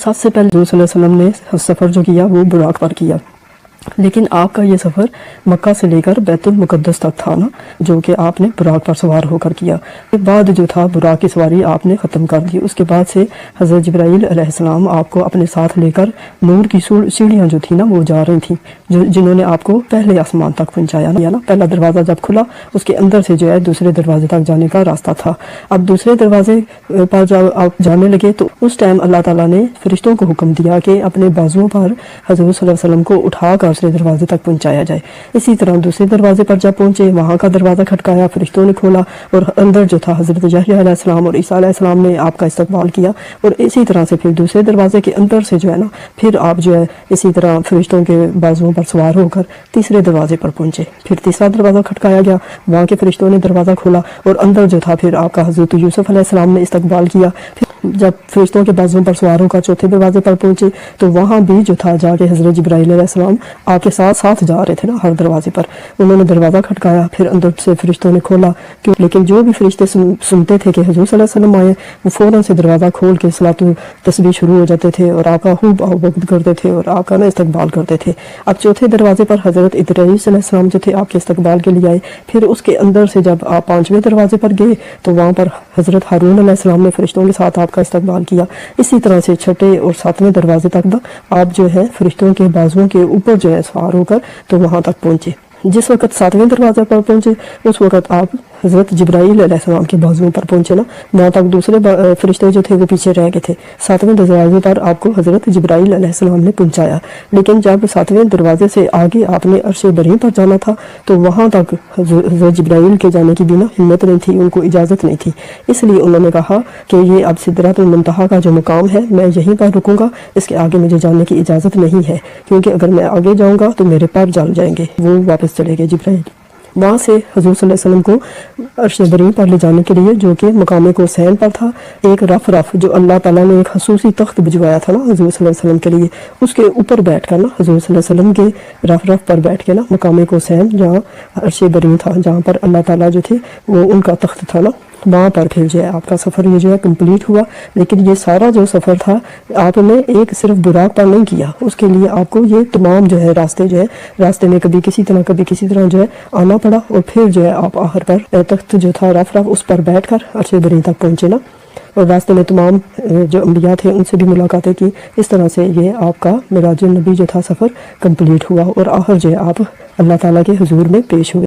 سب سے پہلے حضور صلی اللہ علیہ وسلم نے سفر جو کیا وہ براق پر کیا، لیکن آپ کا یہ سفر مکہ سے لے کر بیت المقدس تک تھا نا، جو کہ آپ نے براق پر سوار ہو کر کیا۔ اس کے بعد جو تھا براق کی سواری آپ نے ختم کر دی۔ اس کے بعد سے حضرت جبرائیل علیہ السلام آپ کو اپنے ساتھ لے کر نور کی سیڑھیاں جو تھی نا وہ جا رہی تھیں، جنہوں نے آپ کو پہلے آسمان تک پہنچایا نا۔ پہلا دروازہ جب کھلا اس کے اندر سے جو ہے دوسرے دروازے تک جانے کا راستہ تھا۔ اب دوسرے دروازے پر جب آپ جانے لگے تو اس ٹائم اللہ تعالیٰ نے فرشتوں کو حکم دیا کہ اپنے بازوؤں پر حضور صلی اللہ علیہ وسلم کو اٹھا کر دوسرے دروازے تک پہنچایا جائے۔ اسی طرح دوسرے دروازے پر جب پہنچے، وہاں کا دروازہ کھٹکایا، فرشتوں نے کھولا اور اندر جو تھا حضرت یحییٰ علیہ السلام اور عیسیٰ علیہ السلام نے آپ کا استقبال کیا، اور اسی طرح سے پھر دوسرے دروازے کے اندر سے جو ہے نا پھر آپ جو ہے اسی طرح فرشتوں کے بازوؤں پر سوار ہو کر تیسرے دروازے پر پہنچے۔ پھر تیسرا دروازہ کھٹکایا گیا، وہاں کے فرشتوں نے دروازہ کھولا اور اندر جو تھا پھر آپ کا حضرت یوسف علیہ السلام نے استقبال کیا۔ پھر جب فرشتوں کے بازوؤں پر سوار ہو کر چوتھے دروازے پر پہنچے تو وہاں بھی جو تھا جا کے حضرت جبرائیل علیہ السلام آپ کے ساتھ ساتھ جا رہے تھے نا ہر دروازے پر، انہوں نے دروازہ کھٹکایا، پھر اندر سے فرشتوں نے کھولا، لیکن جو بھی فرشتے سنتے تھے کہ حضور صلی اللہ علیہ وسلم آئے، وہ فوراً سے دروازہ کھول کے صلاۃ و تسبیح شروع ہو جاتے تھے اور آپ کا خوب آؤ کرتے تھے اور آپ کا نا استقبال کرتے تھے۔ اب چوتھے دروازے پر حضرت ادریس علیہ السلام جو تھے آپ کے استقبال کے لیے آئے۔ پھر اس کے اندر سے جب آپ پانچویں دروازے پر گئے تو وہاں پر حضرت ہارون علیہ السلام نے فرشتوں کے ساتھ آپ کا استقبال کیا۔ اسی طرح سے چھٹے اور ساتویں دروازے تک آپ جو ہے فرشتوں کے بازوؤں کے اوپر جو ہے سوار ہو کر تو وہاں تک پہنچے۔ جس وقت ساتویں دروازے پر پہنچے اس وقت آپ حضرت جبرائیل علیہ السلام کے بازوؤں پر پہنچے نا، وہاں تک دوسرے فرشتے جو تھے وہ پیچھے رہ گئے تھے۔ ساتویں دروازے پر آپ کو حضرت جبرائیل علیہ السلام نے پہنچایا، لیکن جب ساتویں دروازے سے آگے آپ نے عرش بریں پر جانا تھا تو وہاں تک حضرت جبرائیل کے جانے کی بھی نا ہمت نہیں تھی، ان کو اجازت نہیں تھی۔ اس لیے انہوں نے کہا کہ یہ اب سدرۃ المنتہا کا جو مقام ہے میں یہیں پر رکوں گا، اس کے آگے مجھے جانے کی اجازت نہیں ہے، کیونکہ اگر میں آگے جاؤں گا تو میرے پیر جل جائیں گے۔ وہ واپس چلے گئے جبرائیل۔ وہاں سے حضور صلی اللہ علیہ وسلم کو عرش بریں پر لے جانے کے لیے، جو کہ مقام حسین پر تھا، ایک رف جو اللہ تعالیٰ نے ایک خصوصی تخت بھجوایا تھا نا حضور صلی اللہ علیہ وسلم کے لیے، اس کے اوپر بیٹھ کر نا حضور صلی اللہ علیہ وسلم کے رف پر بیٹھ کے نا مقام حسین جہاں عرش بریں تھا، جہاں پر اللہ تعالیٰ جو تھے وہ ان کا تخت تھا نا، وہاں پر پھر جو ہے آپ کا سفر یہ جو ہے کمپلیٹ ہوا۔ لیکن یہ سارا جو سفر تھا آپ نے ایک صرف براق پر نہیں کیا، اس کے لیے آپ کو یہ تمام جو ہے راستے میں کبھی کسی طرح جو ہے آنا پڑا، اور پھر جو ہے آپ آخر پر تخت جو تھا رف اس پر بیٹھ کر عرش بریں تک پہنچے نا، اور راستے میں تمام جو انبیاء تھے ان سے بھی ملاقاتیں کی۔ اس طرح سے یہ آپ کا معراج النبی جو تھا سفر کمپلیٹ ہوا، اور آخر جو ہے آپ اللہ تعالیٰ کے حضور میں پیش ہوئے۔